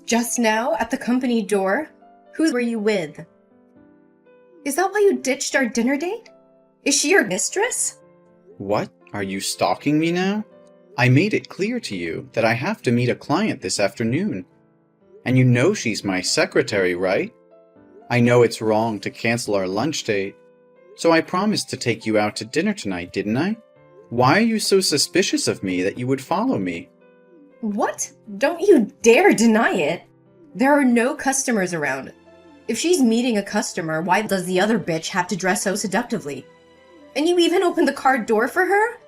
Just now, at the company door? Who were you with? Is that why you ditched our dinner date? Is she your mistress? What? Are you stalking me now? I made it clear to you that I have to meet a client this afternoon. And you know she's my secretary, right? I know it's wrong to cancel our lunch date, so I promised to take you out to dinner tonight, didn't I? Why are you so suspicious of me that you would follow me? What? Don't you dare deny it! There are no customers around. If she's meeting a customer, why does the other bitch have to dress so seductively? And you even opened the car door for her?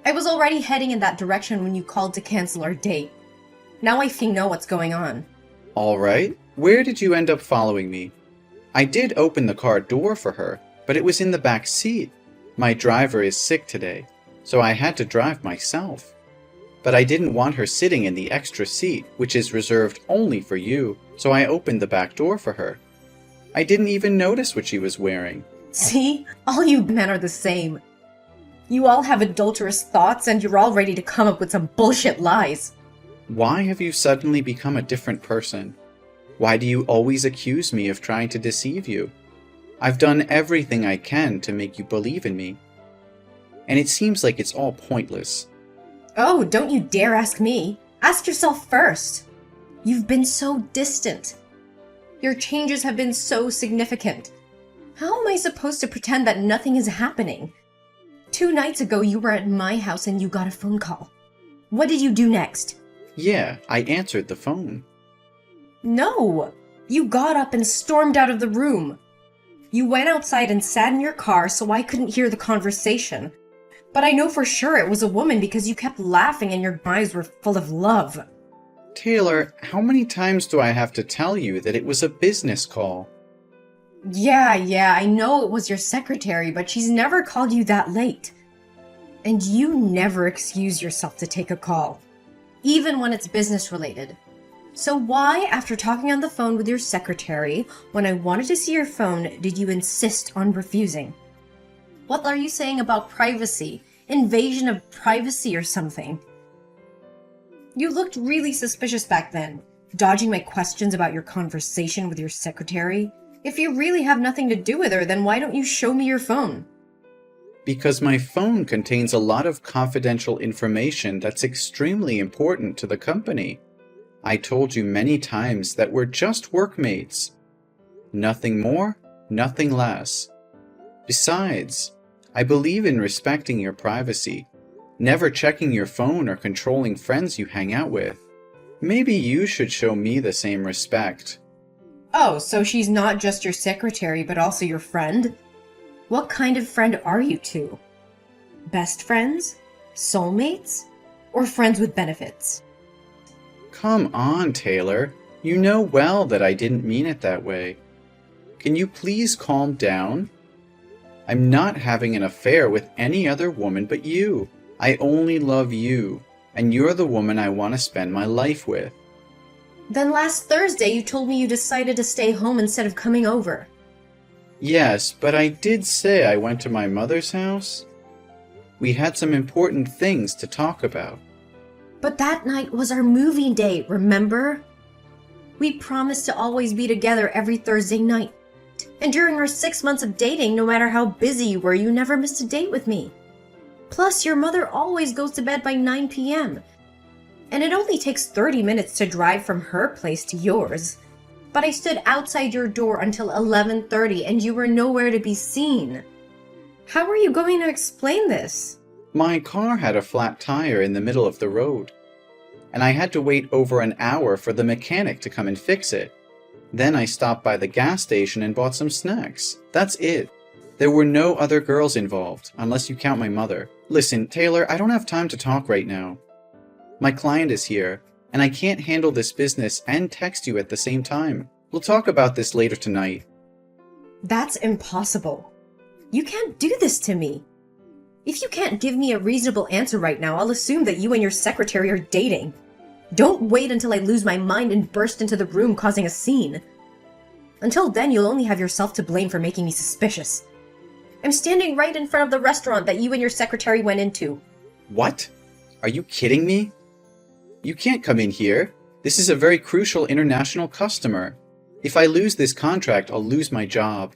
I was already heading in that direction when you called to cancel our date. Now I know what's going on. All right, where did you end up following me? I did open the car door for her, but it was in the back seat. My driver is sick today, so I had to drive myself. But I didn't want her sitting in the extra seat, which is reserved only for you, so I opened the back door for her. I didn't even notice what she was wearing. See? All you men are the same. You all have adulterous thoughts and you're all ready to come up with some bullshit lies. Why have you suddenly become a different person? Why do you always accuse me of trying to deceive you? I've done everything I can to make you believe in me. And it seems like it's all pointless. Oh, don't you dare ask me. Ask yourself first. You've been so distant. Your changes have been so significant. How am I supposed to pretend that nothing is happening? 2 nights ago, you were at my house and you got a phone call. What did you do next? Yeah, I answered the phone. No! You got up and stormed out of the room. You went outside and sat in your car so I couldn't hear the conversation. But I know for sure it was a woman because you kept laughing and your eyes were full of love. Taylor, how many times do I have to tell you that it was a business call? Yeah, I know it was your secretary, but she's never called you that late. And you never excuse yourself to take a call, even when it's business related. So why, after talking on the phone with your secretary, when I wanted to see your phone, did you insist on refusing? What are you saying about privacy? Invasion of privacy or something? You looked really suspicious back then, dodging my questions about your conversation with your secretary. If you really have nothing to do with her, then why don't you show me your phone? Because my phone contains a lot of confidential information that's extremely important to the company. I told you many times that we're just workmates. Nothing more, nothing less. Besides, I believe in respecting your privacy, never checking your phone or controlling friends you hang out with. Maybe you should show me the same respect. Oh, so she's not just your secretary, but also your friend? What kind of friend are you two? Best friends? Soulmates? Or friends with benefits? Come on, Taylor. You know well that I didn't mean it that way. Can you please calm down? I'm not having an affair with any other woman but you. I only love you, and you're the woman I want to spend my life with. Then last Thursday you told me you decided to stay home instead of coming over. Yes, but I did say I went to my mother's house. We had some important things to talk about. But that night was our movie date, remember? We promised to always be together every Thursday night. And during our 6 months of dating, no matter how busy you were, you never missed a date with me. Plus, your mother always goes to bed by 9 p.m. And it only takes 30 minutes to drive from her place to yours. But I stood outside your door until 11:30 and you were nowhere to be seen. How are you going to explain this? My car had a flat tire in the middle of the road, and I had to wait over an hour for the mechanic to come and fix it. Then I stopped by the gas station and bought some snacks. That's it. There were no other girls involved, unless you count my mother. Listen, Taylor, I don't have time to talk right now. My client is here, and I can't handle this business and text you at the same time. We'll talk about this later tonight. That's impossible. You can't do this to me. If you can't give me a reasonable answer right now, I'll assume that you and your secretary are dating. Don't wait until I lose my mind and burst into the room causing a scene. Until then, you'll only have yourself to blame for making me suspicious. I'm standing right in front of the restaurant that you and your secretary went into. What? Are you kidding me? You can't come in here. This is a very crucial international customer. If I lose this contract, I'll lose my job.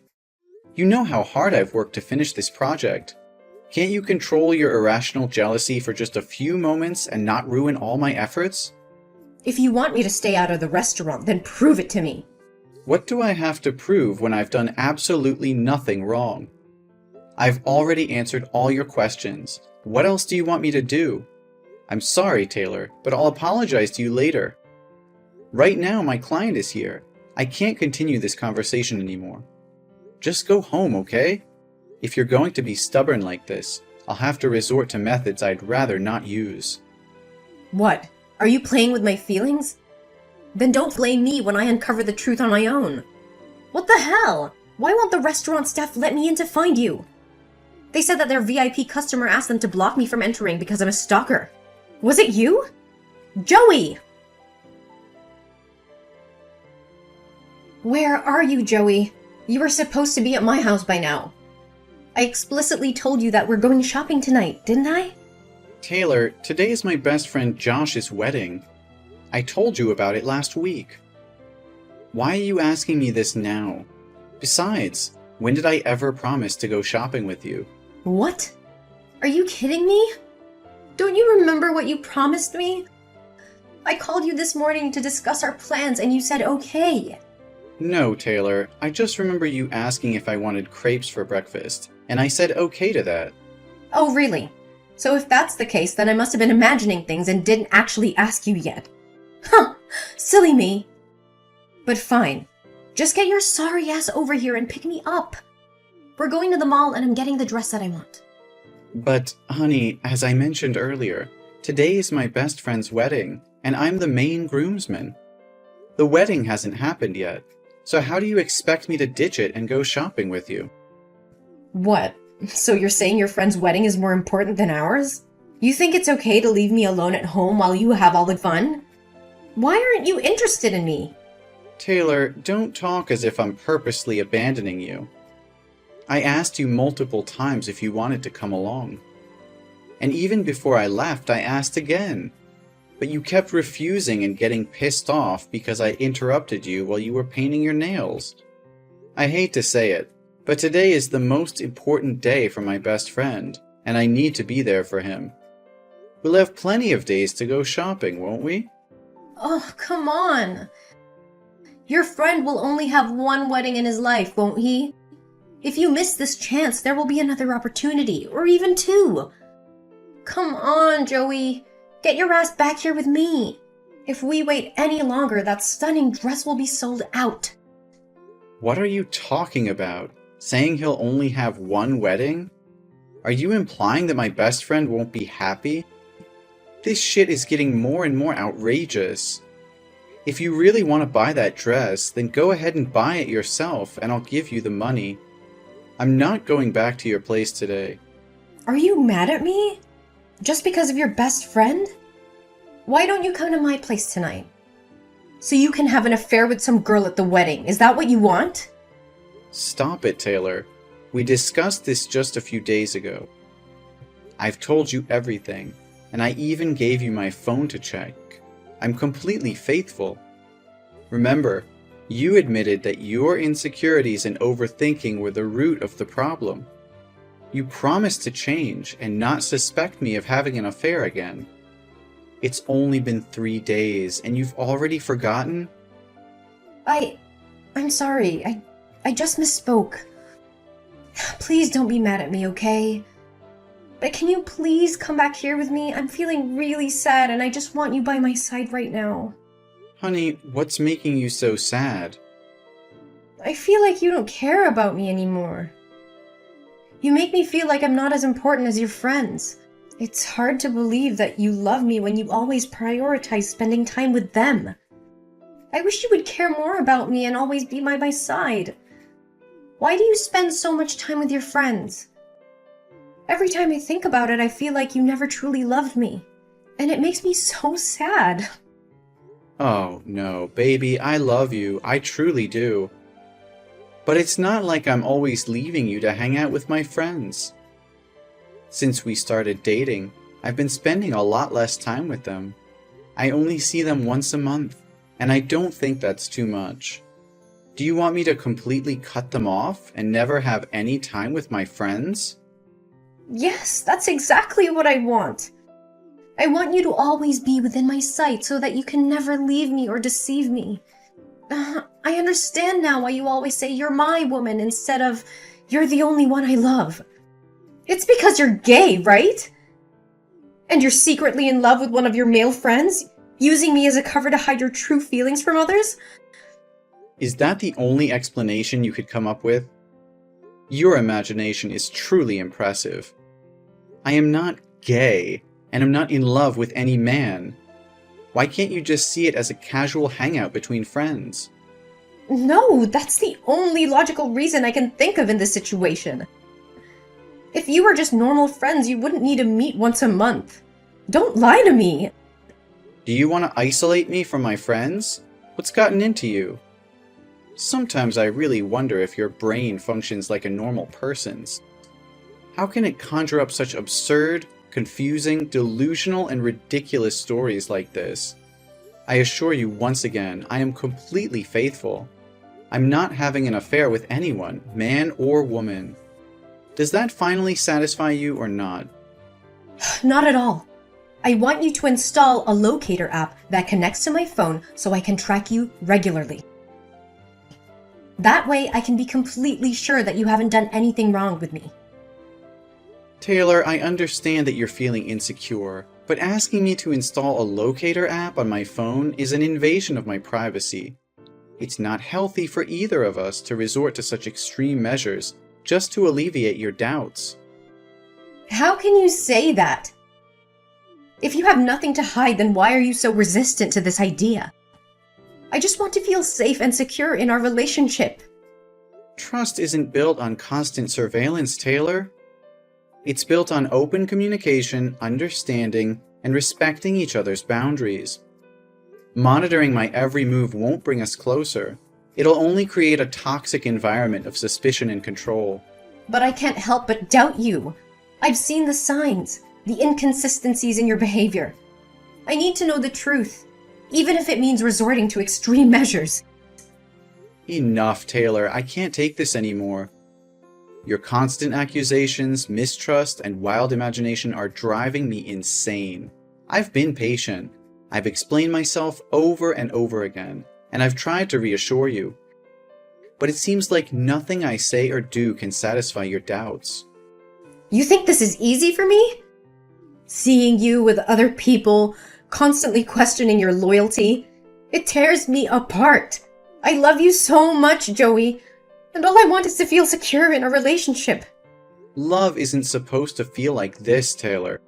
You know how hard I've worked to finish this project. Can't you control your irrational jealousy for just a few moments and not ruin all my efforts? If you want me to stay out of the restaurant, then prove it to me. What do I have to prove when I've done absolutely nothing wrong? I've already answered all your questions. What else do you want me to do? I'm sorry, Taylor, but I'll apologize to you later. Right now, my client is here. I can't continue this conversation anymore. Just go home, okay? If you're going to be stubborn like this, I'll have to resort to methods I'd rather not use. What? Are you playing with my feelings? Then don't blame me when I uncover the truth on my own. What the hell? Why won't the restaurant staff let me in to find you? They said that their VIP customer asked them to block me from entering because I'm a stalker. Was it you? Joey! Where are you, Joey? You were supposed to be at my house by now. I explicitly told you that we're going shopping tonight, didn't I? Taylor, today is my best friend Josh's wedding. I told you about it last week. Why are you asking me this now? Besides, when did I ever promise to go shopping with you? What? Are you kidding me? Don't you remember what you promised me? I called you this morning to discuss our plans and you said okay. No, Taylor, I just remember you asking if I wanted crepes for breakfast, and I said okay to that. Oh, really? So if that's the case, then I must have been imagining things and didn't actually ask you yet. Huh! Silly me. But fine. Just get your sorry ass over here and pick me up. We're going to the mall and I'm getting the dress that I want. But, honey, as I mentioned earlier, today is my best friend's wedding, and I'm the main groomsman. The wedding hasn't happened yet, so how do you expect me to ditch it and go shopping with you? What? So you're saying your friend's wedding is more important than ours? You think it's okay to leave me alone at home while you have all the fun? Why aren't you interested in me? Taylor, don't talk as if I'm purposely abandoning you. I asked you multiple times if you wanted to come along. And even before I left, I asked again. But you kept refusing and getting pissed off because I interrupted you while you were painting your nails. I hate to say it, but today is the most important day for my best friend, and I need to be there for him. We'll have plenty of days to go shopping, won't we? Oh, come on. Your friend will only have one wedding in his life, won't he? If you miss this chance, there will be another opportunity, or even two. Come on, Joey. Get your ass back here with me. If we wait any longer, that stunning dress will be sold out. What are you talking about? Saying he'll only have one wedding? Are you implying that my best friend won't be happy? This shit is getting more and more outrageous. If you really want to buy that dress, then go ahead and buy it yourself and I'll give you the money. I'm not going back to your place today. Are you mad at me? Just because of your best friend? Why don't you come to my place tonight? So you can have an affair with some girl at the wedding. Is that what you want? Stop it, Taylor. We discussed this just a few days ago. I've told you everything, and I even gave you my phone to check. I'm completely faithful. Remember, you admitted that your insecurities and overthinking were the root of the problem. You promised to change and not suspect me of having an affair again. It's only been 3 days, and you've already forgotten? I'm sorry. I just misspoke. Please don't be mad at me, okay? But can you please come back here with me? I'm feeling really sad and I just want you by my side right now. Honey, what's making you so sad? I feel like you don't care about me anymore. You make me feel like I'm not as important as your friends. It's hard to believe that you love me when you always prioritize spending time with them. I wish you would care more about me and always be by my side. Why do you spend so much time with your friends? Every time I think about it, I feel like you never truly loved me. And it makes me so sad. Oh, no, baby, I love you. I truly do. But it's not like I'm always leaving you to hang out with my friends. Since we started dating, I've been spending a lot less time with them. I only see them once a month, and I don't think that's too much. Do you want me to completely cut them off and never have any time with my friends? Yes, that's exactly what I want. I want you to always be within my sight so that you can never leave me or deceive me. I understand now why you always say you're my woman instead of you're the only one I love. It's because you're gay, right? And you're secretly in love with one of your male friends, using me as a cover to hide your true feelings from others? Is that the only explanation you could come up with? Your imagination is truly impressive. I am not gay, and I'm not in love with any man. Why can't you just see it as a casual hangout between friends? No, that's the only logical reason I can think of in this situation. If you were just normal friends, you wouldn't need to meet once a month. Don't lie to me. Do you want to isolate me from my friends? What's gotten into you? Sometimes I really wonder if your brain functions like a normal person's. How can it conjure up such absurd, confusing, delusional, and ridiculous stories like this? I assure you once again, I am completely faithful. I'm not having an affair with anyone, man or woman. Does that finally satisfy you or not? Not at all. I want you to install a locator app that connects to my phone so I can track you regularly. That way I can be completely sure that you haven't done anything wrong with me. Taylor, I understand that you're feeling insecure, but asking me to install a locator app on my phone is an invasion of my privacy. It's not healthy for either of us to resort to such extreme measures just to alleviate your doubts. How can you say that? If you have nothing to hide, then why are you so resistant to this idea? I just want to feel safe and secure in our relationship. Trust isn't built on constant surveillance, Taylor. It's built on open communication, understanding, and respecting each other's boundaries. Monitoring my every move won't bring us closer. It'll only create a toxic environment of suspicion and control. But I can't help but doubt you. I've seen the signs, the inconsistencies in your behavior. I need to know the truth, even if it means resorting to extreme measures. Enough, Taylor. I can't take this anymore. Your constant accusations, mistrust, and wild imagination are driving me insane. I've been patient. I've explained myself over and over again, and I've tried to reassure you. But it seems like nothing I say or do can satisfy your doubts. You think this is easy for me? Seeing you with other people, constantly questioning your loyalty, it tears me apart. I love you so much, Joey, and all I want is to feel secure in a relationship. Love isn't supposed to feel like this, Taylor.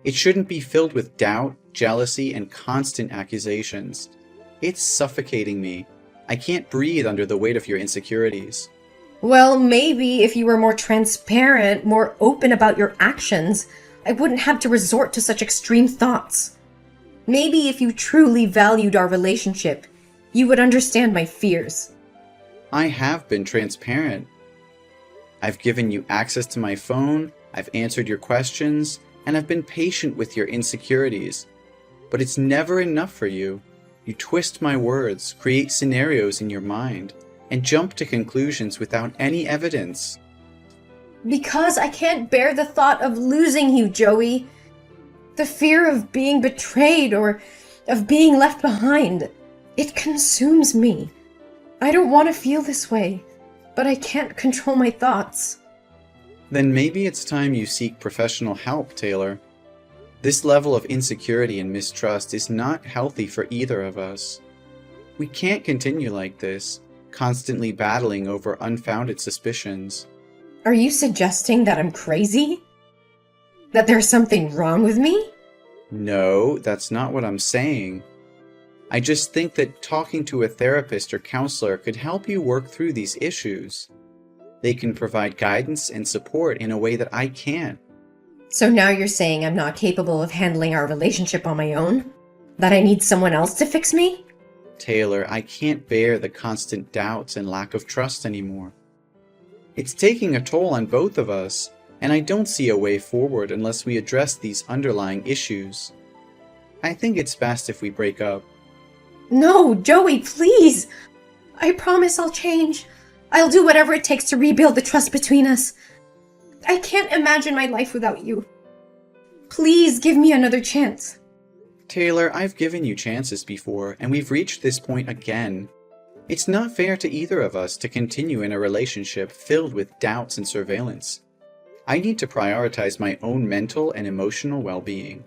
It shouldn't be filled with doubt, jealousy, and constant accusations. It's suffocating me. I can't breathe under the weight of your insecurities. Well, maybe if you were more transparent, more open about your actions, I wouldn't have to resort to such extreme thoughts. Maybe if you truly valued our relationship, you would understand my fears. I have been transparent. I've given you access to my phone, I've answered your questions, and I've been patient with your insecurities. But it's never enough for you. You twist my words, create scenarios in your mind, and jump to conclusions without any evidence. Because I can't bear the thought of losing you, Joey. The fear of being betrayed or of being left behind. It consumes me. I don't want to feel this way, but I can't control my thoughts. Then maybe it's time you seek professional help, Taylor. This level of insecurity and mistrust is not healthy for either of us. We can't continue like this, constantly battling over unfounded suspicions. Are you suggesting that I'm crazy? That there's something wrong with me? No, that's not what I'm saying. I just think that talking to a therapist or counselor could help you work through these issues. They can provide guidance and support in a way that I can't. So now you're saying I'm not capable of handling our relationship on my own? That I need someone else to fix me? Taylor, I can't bear the constant doubts and lack of trust anymore. It's taking a toll on both of us, and I don't see a way forward unless we address these underlying issues. I think it's best if we break up. No, Joey, please! I promise I'll change. I'll do whatever it takes to rebuild the trust between us. I can't imagine my life without you. Please give me another chance. Taylor, I've given you chances before, and we've reached this point again. It's not fair to either of us to continue in a relationship filled with doubts and surveillance. I need to prioritize my own mental and emotional well-being.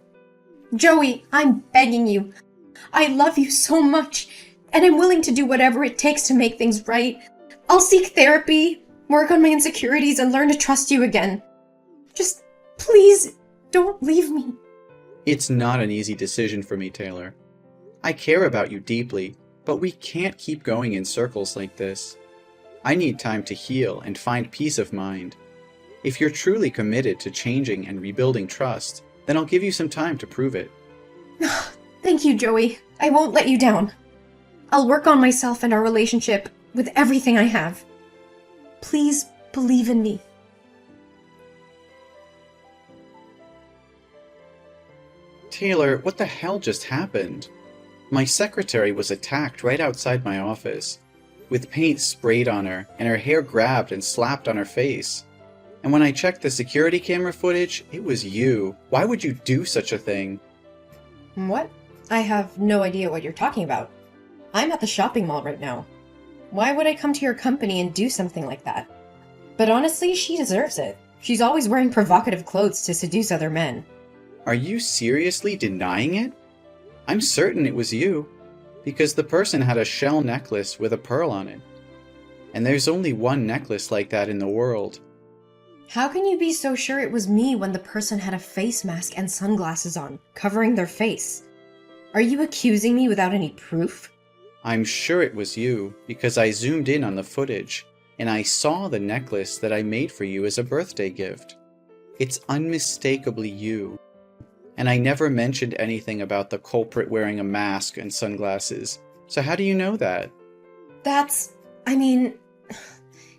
Joey, I'm begging you. I love you so much, and I'm willing to do whatever it takes to make things right. I'll seek therapy, work on my insecurities, and learn to trust you again. Just please don't leave me. It's not an easy decision for me, Taylor. I care about you deeply, but we can't keep going in circles like this. I need time to heal and find peace of mind. If you're truly committed to changing and rebuilding trust, then I'll give you some time to prove it. Thank you, Joey. I won't let you down. I'll work on myself and our relationship with everything I have. Please believe in me. Taylor, what the hell just happened? My secretary was attacked right outside my office, with paint sprayed on her and her hair grabbed and slapped on her face. And when I checked the security camera footage, it was you. Why would you do such a thing? What? I have no idea what you're talking about. I'm at the shopping mall right now. Why would I come to your company and do something like that? But honestly, she deserves it. She's always wearing provocative clothes to seduce other men. Are you seriously denying it? I'm certain it was you, because the person had a shell necklace with a pearl on it. And there's only one necklace like that in the world. How can you be so sure it was me when the person had a face mask and sunglasses on, covering their face? Are you accusing me without any proof? I'm sure it was you, because I zoomed in on the footage, and I saw the necklace that I made for you as a birthday gift. It's unmistakably you. And I never mentioned anything about the culprit wearing a mask and sunglasses. So how do you know that?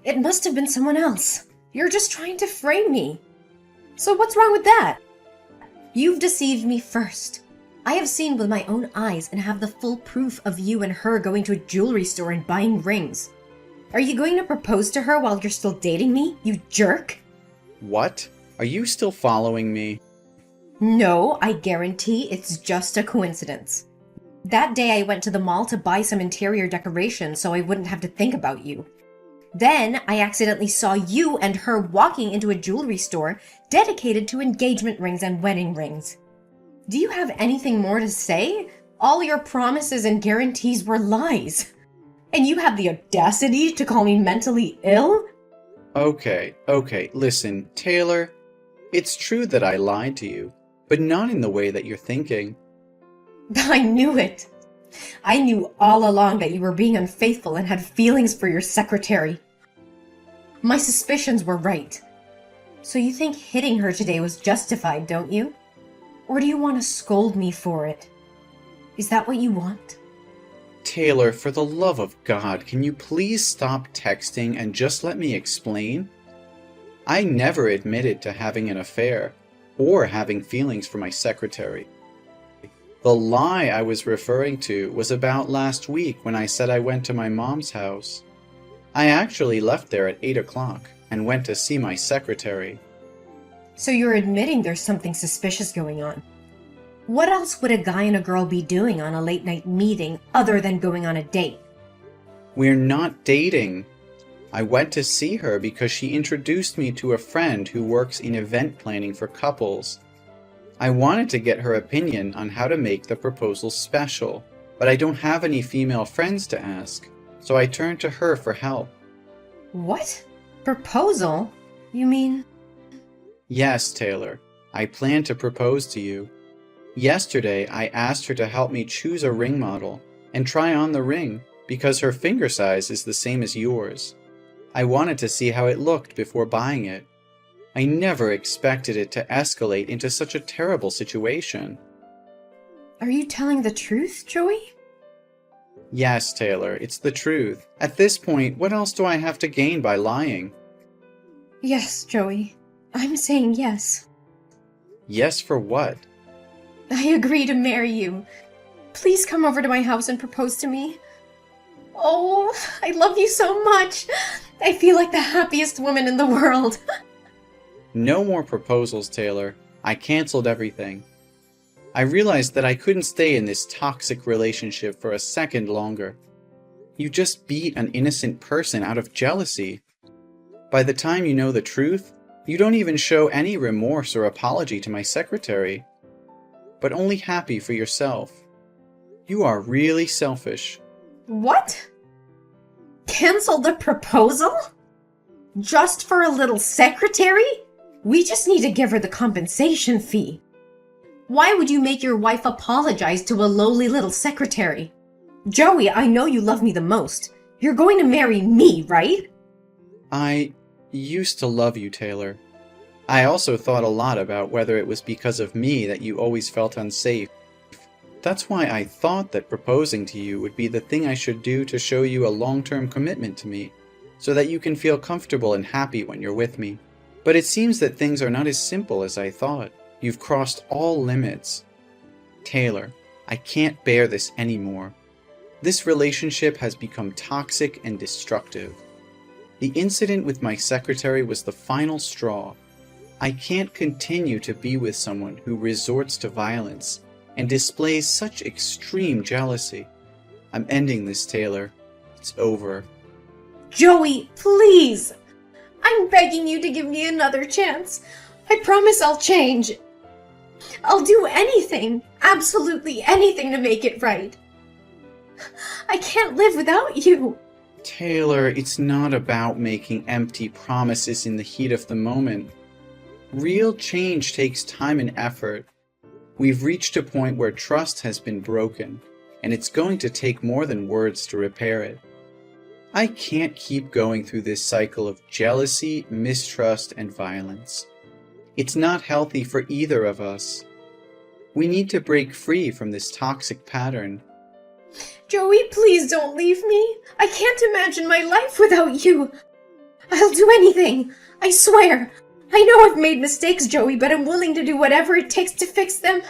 It must have been someone else. You're just trying to frame me. So what's wrong with that? You've deceived me first. I have seen with my own eyes and have the full proof of you and her going to a jewelry store and buying rings. Are you going to propose to her while you're still dating me, you jerk? What? Are you still following me? No, I guarantee it's just a coincidence. That day I went to the mall to buy some interior decoration so I wouldn't have to think about you. Then I accidentally saw you and her walking into a jewelry store dedicated to engagement rings and wedding rings. Do you have anything more to say? All your promises and guarantees were lies. And you have the audacity to call me mentally ill? Okay, listen, Taylor. It's true that I lied to you, but not in the way that you're thinking. I knew it. I knew all along that you were being unfaithful and had feelings for your secretary. My suspicions were right. So you think hitting her today was justified, don't you? Or do you want to scold me for it? Is that what you want? Taylor, for the love of God, can you please stop texting and just let me explain? I never admitted to having an affair or having feelings for my secretary. The lie I was referring to was about last week when I said I went to my mom's house. I actually left there at 8 o'clock and went to see my secretary. So you're admitting there's something suspicious going on. What else would a guy and a girl be doing on a late night meeting other than going on a date? We're not dating. I went to see her because she introduced me to a friend who works in event planning for couples. I wanted to get her opinion on how to make the proposal special, but I don't have any female friends to ask, so I turned to her for help. What? Proposal? You mean? Yes, Taylor. I plan to propose to you. Yesterday, I asked her to help me choose a ring model and try on the ring because her finger size is the same as yours. I wanted to see how it looked before buying it. I never expected it to escalate into such a terrible situation. Are you telling the truth, Joey? Yes, Taylor, it's the truth. At this point, what else do I have to gain by lying? Yes, Joey. I'm saying yes. Yes for what? I agree to marry you. Please come over to my house and propose to me. Oh, I love you so much. I feel like the happiest woman in the world. No more proposals, Taylor. I canceled everything. I realized that I couldn't stay in this toxic relationship for a second longer. You just beat an innocent person out of jealousy. By the time you know the truth, you don't even show any remorse or apology to my secretary, but only happy for yourself. You are really selfish. What? Cancel the proposal? Just for a little secretary? We just need to give her the compensation fee. Why would you make your wife apologize to a lowly little secretary? Joey, I know you love me the most. You're going to marry me, right? I used to love you, Taylor. I also thought a lot about whether it was because of me that you always felt unsafe. That's why I thought that proposing to you would be the thing I should do to show you a long-term commitment to me, so that you can feel comfortable and happy when you're with me. But it seems that things are not as simple as I thought. You've crossed all limits. Taylor, I can't bear this anymore. This relationship has become toxic and destructive. The incident with my secretary was the final straw. I can't continue to be with someone who resorts to violence and displays such extreme jealousy. I'm ending this, Taylor. It's over. Joey, please! I'm begging you to give me another chance. I promise I'll change. I'll do anything, absolutely anything to make it right. I can't live without you. Taylor, it's not about making empty promises in the heat of the moment. Real change takes time and effort. We've reached a point where trust has been broken, and it's going to take more than words to repair it. I can't keep going through this cycle of jealousy, mistrust, and violence. It's not healthy for either of us. We need to break free from this toxic pattern. Joey, please don't leave me. I can't imagine my life without you. I'll do anything. I swear. I know I've made mistakes, Joey, but I'm willing to do whatever it takes to fix them.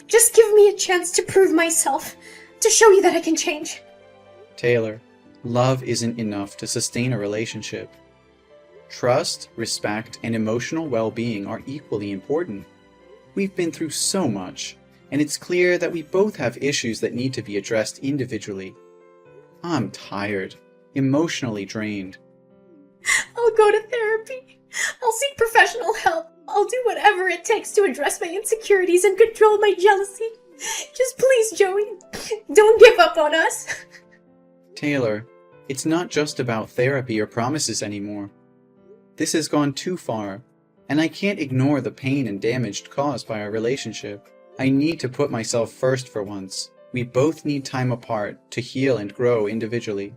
Just give me a chance to prove myself, to show you that I can change. Taylor, love isn't enough to sustain a relationship. Trust, respect, and emotional well-being are equally important. We've been through so much, and it's clear that we both have issues that need to be addressed individually. I'm tired, emotionally drained. I'll go to therapy. I'll seek professional help. I'll do whatever it takes to address my insecurities and control my jealousy. Just please, Joey, don't give up on us. Taylor, it's not just about therapy or promises anymore. This has gone too far, and I can't ignore the pain and damage caused by our relationship. I need to put myself first for once. We both need time apart to heal and grow individually.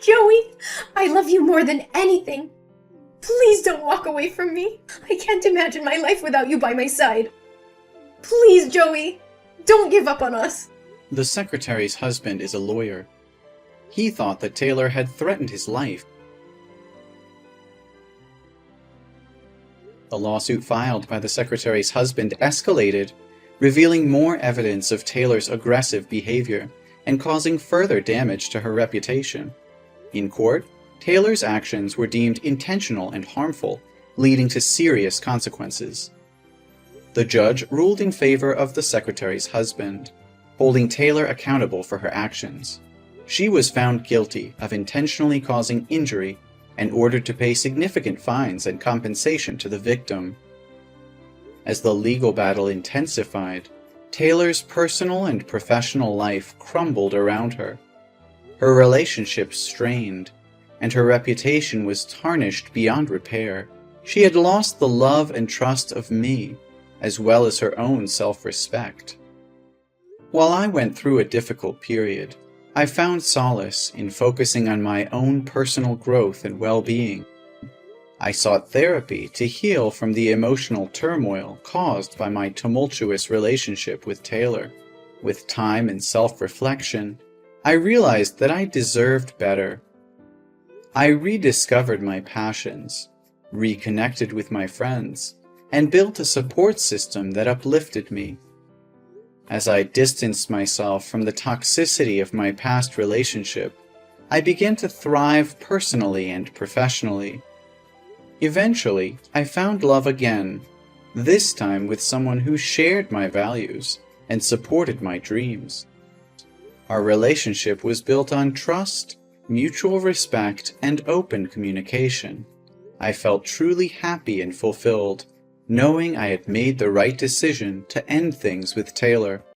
Joey, I love you more than anything. Please don't walk away from me. I can't imagine my life without you by my side. Please, Joey, don't give up on us. The secretary's husband is a lawyer. He thought that Taylor had threatened his life. The lawsuit filed by the secretary's husband escalated, revealing more evidence of Taylor's aggressive behavior and causing further damage to her reputation. In court, Taylor's actions were deemed intentional and harmful, leading to serious consequences. The judge ruled in favor of the secretary's husband, holding Taylor accountable for her actions. She was found guilty of intentionally causing injury and ordered to pay significant fines and compensation to the victim. As the legal battle intensified, Taylor's personal and professional life crumbled around her. Her relationships strained, and her reputation was tarnished beyond repair. She had lost the love and trust of me, as well as her own self-respect. While I went through a difficult period, I found solace in focusing on my own personal growth and well-being. I sought therapy to heal from the emotional turmoil caused by my tumultuous relationship with Taylor. With time and self-reflection, I realized that I deserved better. I rediscovered my passions, reconnected with my friends, and built a support system that uplifted me. As I distanced myself from the toxicity of my past relationship, I began to thrive personally and professionally. Eventually, I found love again, this time with someone who shared my values and supported my dreams. Our relationship was built on trust, mutual respect, and open communication. I felt truly happy and fulfilled, knowing I had made the right decision to end things with Taylor.